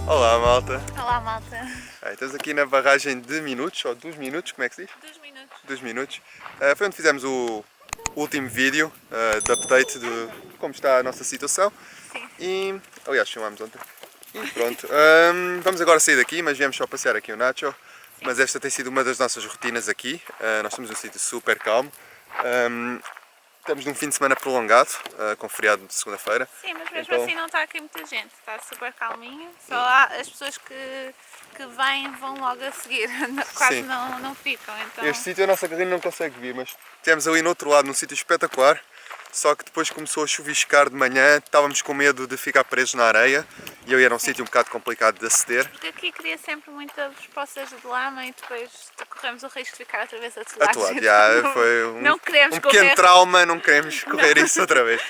Olá, malta. Olá, malta. Estamos aqui na barragem de Minutos, ou 2 minutos, como é que se diz? 2 minutos. 2 minutos. Foi onde fizemos o último vídeo de update de como está a nossa situação. Sim. E, aliás, filmámos ontem. E pronto. Vamos agora sair daqui, mas viemos só passear aqui o Nacho. Sim. Mas esta tem sido uma das nossas rotinas aqui. Nós estamos num sítio super calmo. Estamos num fim de semana prolongado, com feriado de segunda-feira. Sim, mas mesmo assim não está aqui muita gente, está super calminho. Só há as pessoas que vêm vão logo a seguir, quase não ficam. Então... Este sítio a nossa carrinha não consegue vir, mas estivemos ali no outro lado, num sítio espetacular. Só que depois começou a chuviscar de manhã, estávamos com medo de ficar presos na areia e eu era um sítio um bocado complicado de aceder. Porque aqui cria sempre muitas poças de lama e depois corremos o risco de ficar outra vez atolados. Já, foi um pequeno trauma, não queremos correr isso outra vez.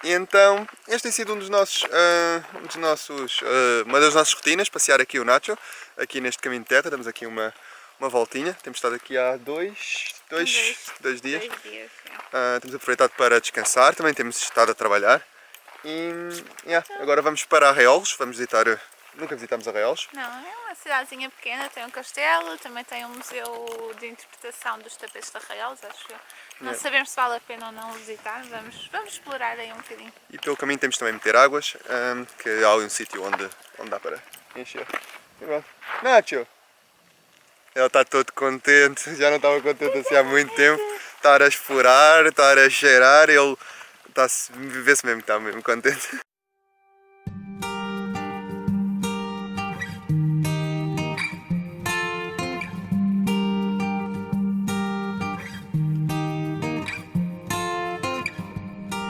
E então, este tem sido uma das nossas rotinas, passear aqui o Nacho, aqui neste caminho de terra, damos aqui uma voltinha, temos estado aqui há dois dias. Temos aproveitado para descansar, também temos estado a trabalhar e agora vamos para Arraiolos, vamos visitar, nunca visitámos Arraiolos. Não, é uma cidadezinha pequena, tem um castelo, também tem um museu de interpretação dos tapetes de Arraiolos, acho eu. Não sabemos se vale a pena ou não visitar, vamos explorar aí um bocadinho. E pelo caminho temos também meter águas, que há ali um sítio onde dá para encher. Nacho! Ele está todo contente, já não estava contente assim há muito tempo. Estar a explorar, estar a cheirar, ele vê-se mesmo que está mesmo contente.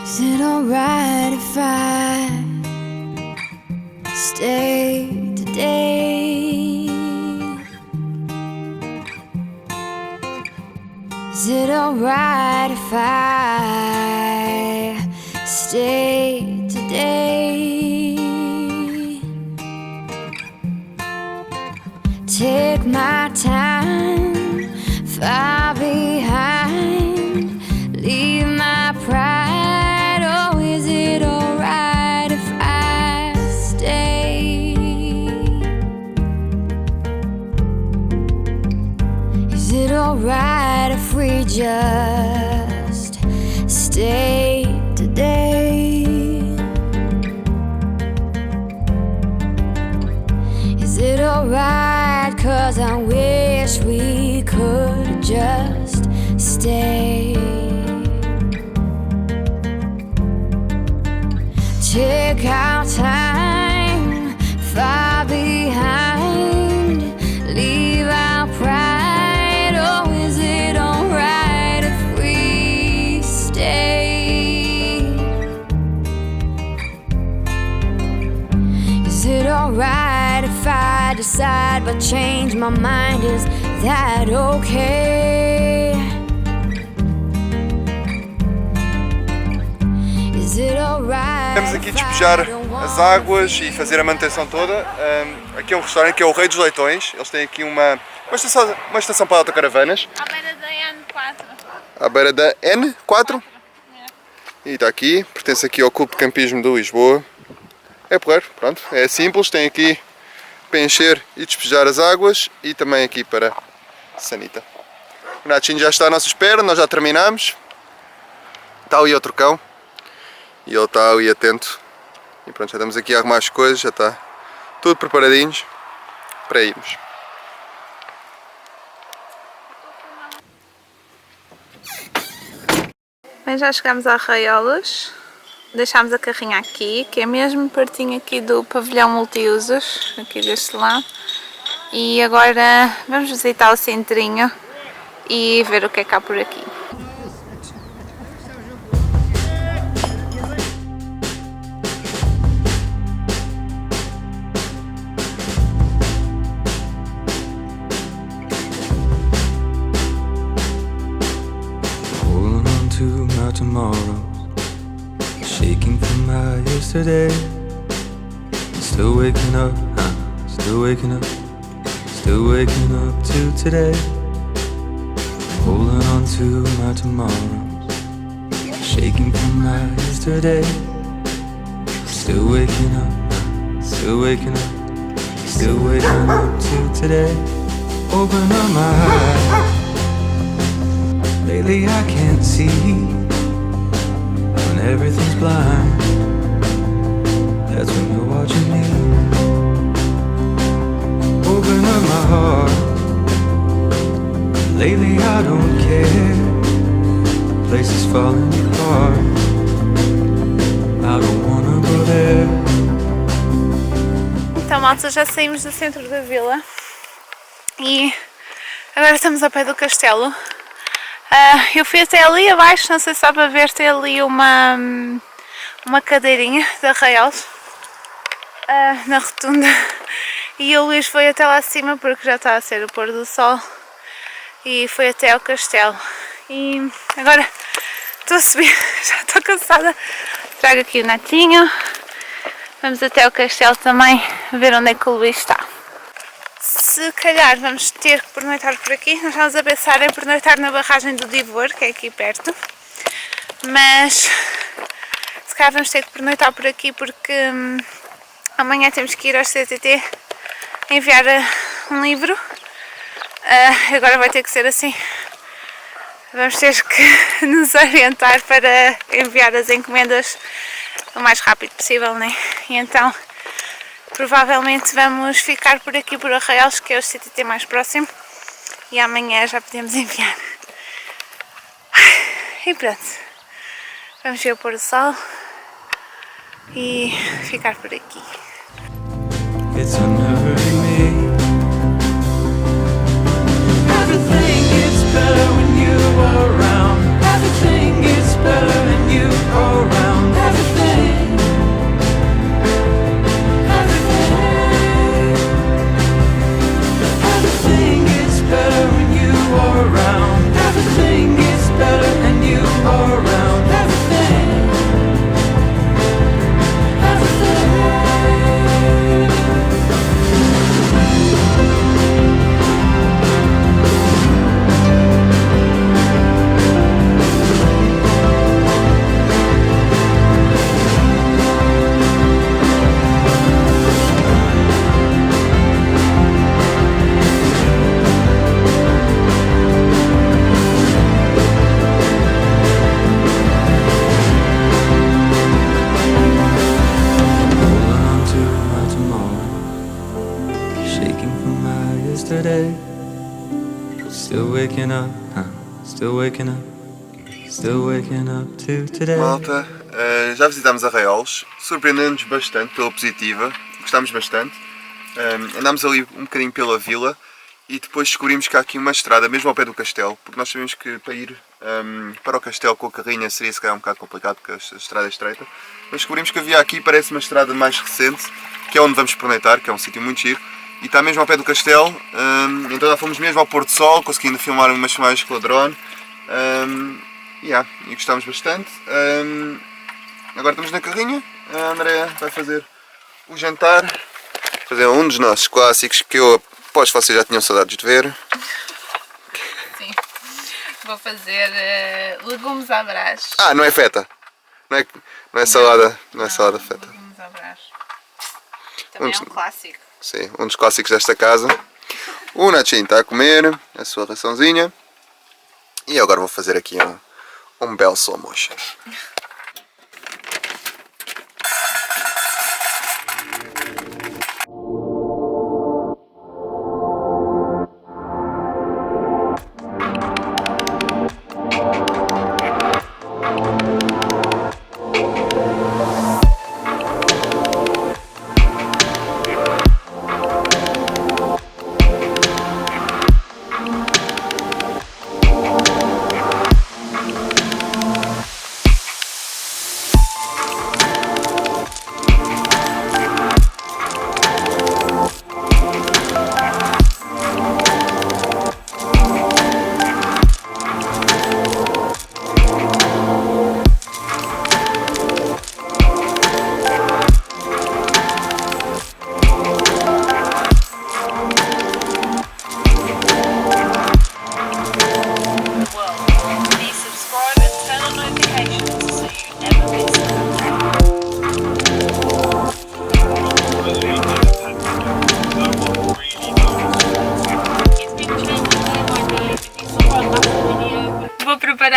Is it alright if I stay today? Is it alright if I stay today? Take my time, far behind, leave my pride. Oh, is it alright if I stay? Is it alright if we just stay today? Is it alright? 'Cause I wish we could just stay. Take our time, far behind, leave our pride. Oh, is it alright if we stay? Is it alright if I decide but change my mind? Is that okay? Is it alright? Vamos aqui despejar as águas e fazer a manutenção toda. Aqui é um restaurante que é o Rei dos Leitões. Eles têm aqui uma estação para autocaravanas. À beira da N4. À beira da N4? E está aqui, pertence aqui ao Clube de Campismo de Lisboa. É porreiro, pronto, é simples, tem aqui para encher e despejar as águas e também aqui para sanita. O Nachinho já está à nossa espera, nós já terminamos. Está ali outro cão e ele está ali atento. E pronto, já estamos aqui a arrumar as coisas, já está tudo preparadinhos para irmos. Bem, já chegámos a Arraiolos, deixámos a carrinha aqui, que é mesmo pertinho aqui do pavilhão multiusos, aqui deste lado. E agora vamos visitar o centrinho e ver o que é que há por aqui. Tomorrow, shaking from my yesterday. Still waking up, still waking up, still waking up to today. Holding on to my tomorrows, shaking from my yesterday. Still waking up, still waking up, Still waking up to today. Open up my eyes. Lately I can't see when everything's blind. That's when you're watching me. Open up my heart. Lately I don't care. Places falling apart. I don't wanna go there. Então, malta, já saímos do centro da vila e agora estamos ao pé do castelo. Eu fui até ali abaixo, não sei se dá para ver, tem ali uma cadeirinha de arraiais na rotunda, e o Luís foi até lá acima porque já está a ser o pôr do sol e foi até ao castelo. E agora estou a subir, já estou cansada. Trago aqui o netinho. Vamos até ao castelo também ver onde é que o Luís está. Se calhar vamos ter que pernoitar por aqui. Nós estamos a pensar em pernoitar na barragem do Divor, que é aqui perto. Mas se calhar vamos ter que pernoitar por aqui porque amanhã temos que ir ao CTT enviar um livro. Agora vai ter que ser assim. Vamos ter que nos orientar para enviar as encomendas o mais rápido possível, né? E então provavelmente vamos ficar por aqui por Arraiais, que é o CTT mais próximo, e amanhã já podemos enviar. E pronto, vamos ver o pôr do sol e ficar por aqui. It's unnerving me. Everything gets better when you are around. Everything gets better when you are around. Everything. Everything gets better when you are around. Everything gets better when you are around. Everything. Still waking up, still waking up, still waking up to today. Malta, já visitámos Arraiais, surpreendeu-nos bastante pela positiva, gostámos bastante. Andámos ali um bocadinho pela vila e depois descobrimos que há aqui uma estrada mesmo ao pé do castelo, porque nós sabíamos que para ir para o castelo com a carrinha seria se calhar um bocado complicado porque a estrada é estreita, mas descobrimos que havia aqui, parece uma estrada mais recente, que é onde vamos pernoitar, que é um sítio muito giro. E está mesmo ao pé do castelo, então já fomos mesmo ao pôr do sol, conseguindo filmar umas filmagens com o drone. E gostámos bastante. Agora estamos na carrinha, a Andrea vai fazer o jantar, fazer um dos nossos clássicos que eu aposto que vocês já tinham saudades de ver. Sim, vou fazer legumes à brás. Não é feta, não é salada, não é salada feta. Legumes à brás. Também é um clássico. Sim, um dos clássicos desta casa. O Nachinho está a comer a sua raçãozinha. E agora vou fazer aqui um belo slow motion.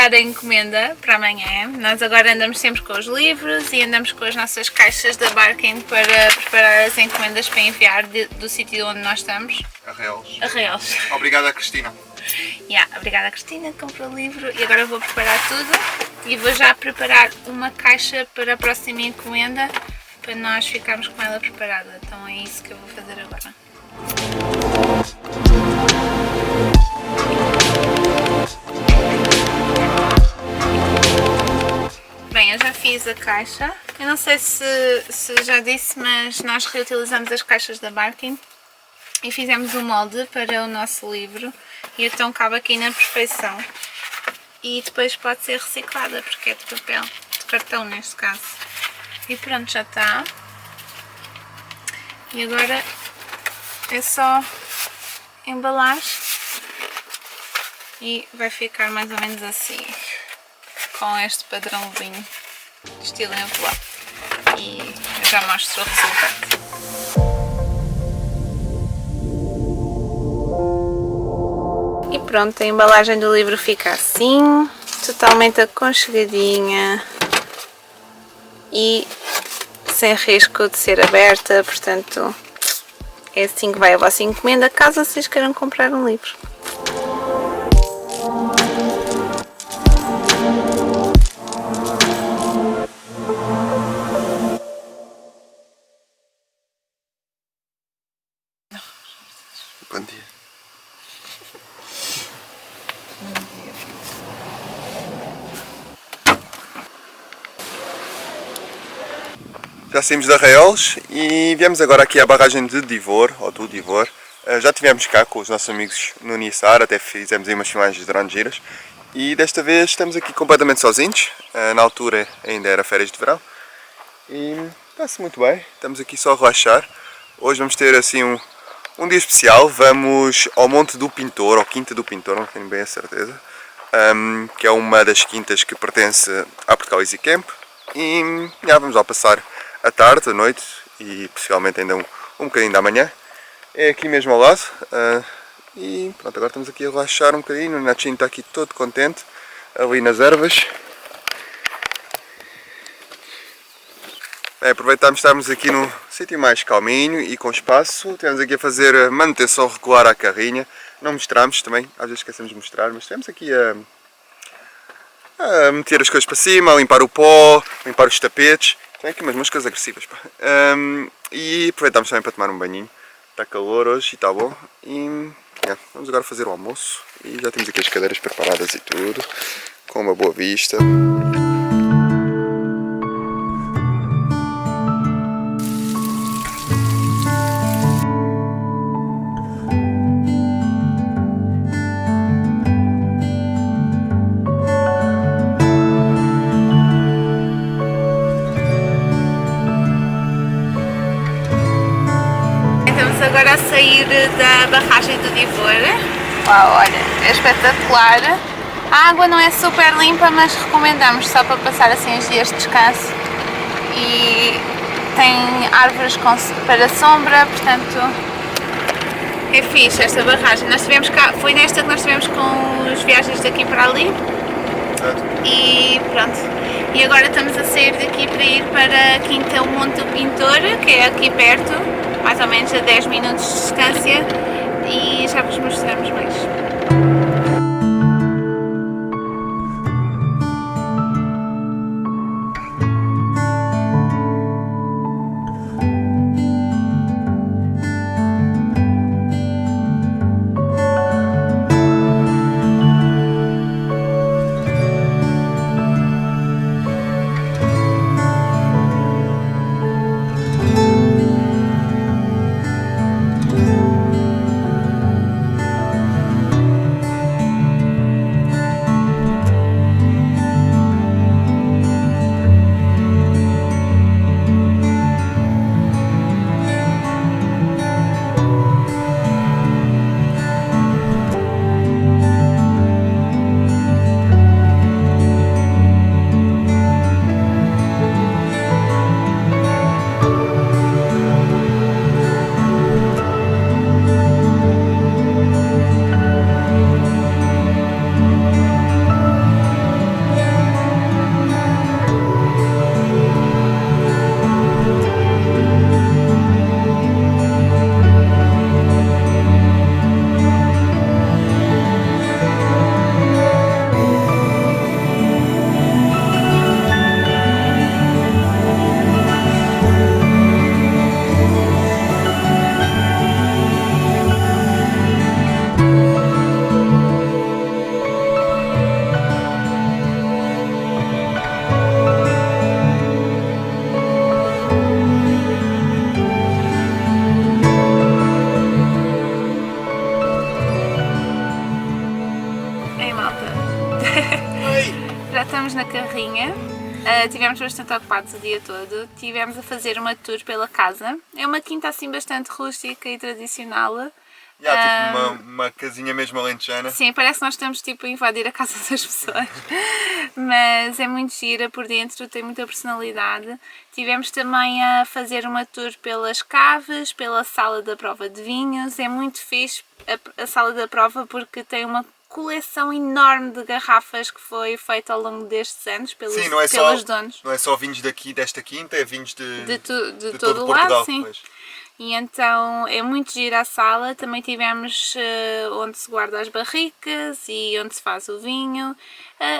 preparar a encomenda para amanhã. Nós agora andamos sempre com os livros e andamos com as nossas caixas da Barking para preparar as encomendas para enviar do sítio onde nós estamos. Arraiolos. Obrigada, Cristina. Obrigada, Cristina, que comprou o livro. E agora vou preparar tudo e vou já preparar uma caixa para a próxima encomenda para nós ficarmos com ela preparada. Então é isso que eu vou fazer agora. Bem, eu já fiz a caixa. Eu não sei se já disse, mas nós reutilizamos as caixas da Barking e fizemos um molde para o nosso livro e então cabe aqui na perfeição. E depois pode ser reciclada porque é de papel, de cartão neste caso. E pronto, já está. E agora é só embalar e vai ficar mais ou menos assim, com este padrãozinho, estilo envelope. E eu já mostro o resultado. E pronto, a embalagem do livro fica assim, totalmente aconchegadinha e sem risco de ser aberta, portanto é assim que vai a vossa encomenda, caso vocês queiram comprar um livro. Bom dia. Já saímos de Arraiolos e viemos agora aqui à barragem de Divor, ou do Divor. Já estivemos cá com os nossos amigos no Nissar, até fizemos aí umas filmagens durante giras. E desta vez estamos aqui completamente sozinhos, na altura ainda era férias de verão. E está-se muito bem, estamos aqui só a relaxar. Hoje vamos ter assim um dia especial, vamos ao Monte do Pintor, ou Quinta do Pintor, não tenho bem a certeza. Que é uma das quintas que pertence à Portugal Easy Camp. E vamos lá passar à tarde, à noite e possivelmente ainda um bocadinho da manhã. É aqui mesmo ao lado. E pronto, agora estamos aqui a relaxar um bocadinho. O Nachinho está aqui todo contente, ali nas ervas. Aproveitámos de estarmos aqui num sítio mais calminho e com espaço. Estivemos aqui a fazer manutenção regular à carrinha. Não mostramos também, às vezes esquecemos de mostrar, mas estivemos aqui a meter as coisas para cima, a limpar o pó, limpar os tapetes. Tem aqui umas moscas agressivas, pá. E aproveitámos também para tomar um banhinho. Está calor hoje e está bom. E vamos agora fazer o almoço. E já temos aqui as cadeiras preparadas e tudo, com uma boa vista. Agora a sair da barragem do Divor. Uau, olha, é espetacular. A água não é super limpa, mas recomendamos só para passar assim os dias de descanso. E tem árvores para sombra, portanto é fixe esta barragem. Nós tivemos cá, foi nesta que nós estivemos com os viagens daqui para ali. E pronto. E agora estamos a sair daqui para ir para a Quinta Monte do Pintor, que é aqui perto, mais ou menos a 10 minutos de distância, e já vos mostramos mais. estivemos na carrinha, estivemos bastante ocupados o dia todo, estivemos a fazer uma tour pela casa. É uma quinta assim bastante rústica e tradicional. Tipo uma casinha mesmo alentejana. Sim, parece que nós estamos tipo a invadir a casa das pessoas, mas é muito gira por dentro, tem muita personalidade. Tivemos também a fazer uma tour pelas caves, pela sala da prova de vinhos. É muito fixe a sala da prova porque tem uma coleção enorme de garrafas que foi feita ao longo destes anos pelos, sim, não é pelos donos. Não é só vinhos desta quinta, é vinhos de todo o Portugal, lado, sim. Pois. E então é muito gira a sala. Também tivemos onde se guarda as barricas e onde se faz o vinho.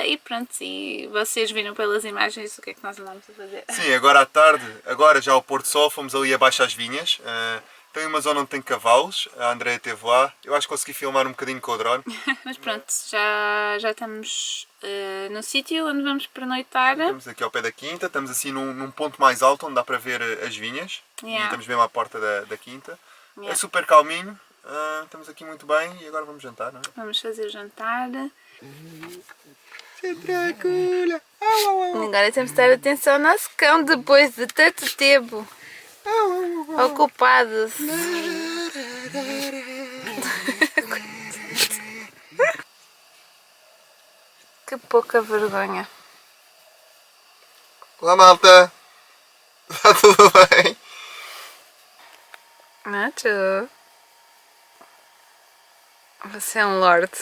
E pronto, e vocês viram pelas imagens o que é que nós andamos a fazer. Sim, agora à tarde, agora já ao pôr do sol, fomos ali abaixo às vinhas. Tem uma zona onde tem cavalos, a Andrea esteve lá. Eu acho que consegui filmar um bocadinho com o drone. Mas pronto, já estamos no sítio onde vamos pernoitar. Estamos aqui ao pé da quinta, estamos assim num ponto mais alto onde dá para ver as vinhas. Yeah. E estamos mesmo à porta da quinta. Yeah. É super calminho, estamos aqui muito bem e agora vamos jantar, não é? Vamos fazer o jantar. Tranquila. Agora temos de dar atenção ao nosso cão depois de tanto tempo ocupados. Que pouca vergonha. Olá, malta! Está tudo bem? Nacho. Você é um lord.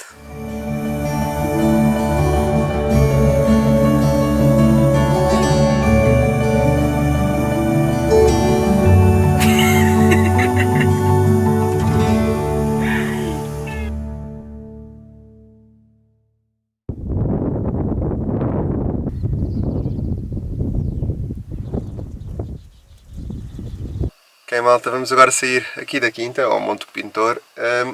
Ok, malta, vamos agora sair aqui da quinta, ao Monte do Pintor.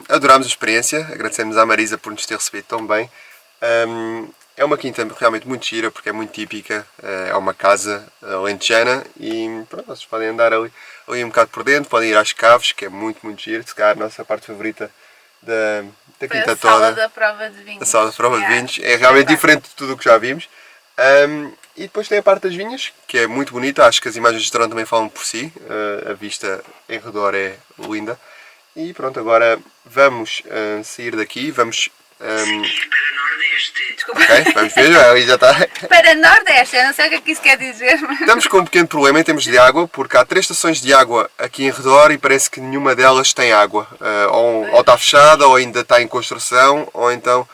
Adorámos a experiência, agradecemos à Marisa por nos ter recebido tão bem. É uma quinta realmente muito gira, porque é muito típica, é uma casa alentejana e pronto, vocês podem andar ali um bocado por dentro, podem ir às caves, que é muito giro, se calhar a nossa parte favorita da quinta toda. A sala da prova de vinhos. A sala da prova de vinhos, é realmente diferente de tudo o que já vimos. E depois tem a parte das vinhas, que é muito bonita, acho que as imagens do drone também falam por si, a vista em redor é linda. E pronto, agora vamos sair daqui, vamos... Desculpa. Ok, vamos ver, aí já está. Para Nordeste, eu não sei o que é que isso quer dizer. Mas... Estamos com um pequeno problema em termos de água, porque há 3 estações de água aqui em redor e parece que nenhuma delas tem água. Ou está fechada, ou ainda está em construção, ou então,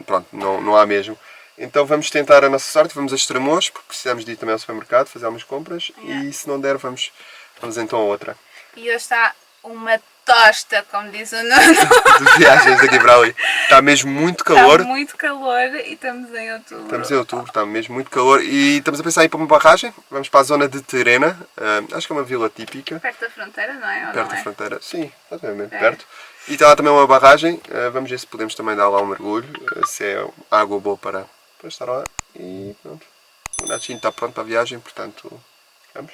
pronto, não há mesmo. Então vamos tentar a nossa sorte, vamos a Estremoz, porque precisamos de ir também ao supermercado, fazer algumas compras, e se não der, vamos então a outra. E hoje está uma tosta, como diz o Nuno. De viagens daqui para ali. Está mesmo muito calor. Está muito calor e estamos em outubro. Estamos em outubro, está mesmo muito calor e estamos a pensar em ir para uma barragem. Vamos para a zona de Terena, acho que é uma vila típica. Perto da fronteira, não é? Ou Perto não da é? fronteira, sim, exatamente, perto. E está lá também uma barragem, vamos ver se podemos também dar lá um mergulho, se é água boa para estar lá. E pronto, o Nachinho está pronto para a viagem, portanto, vamos.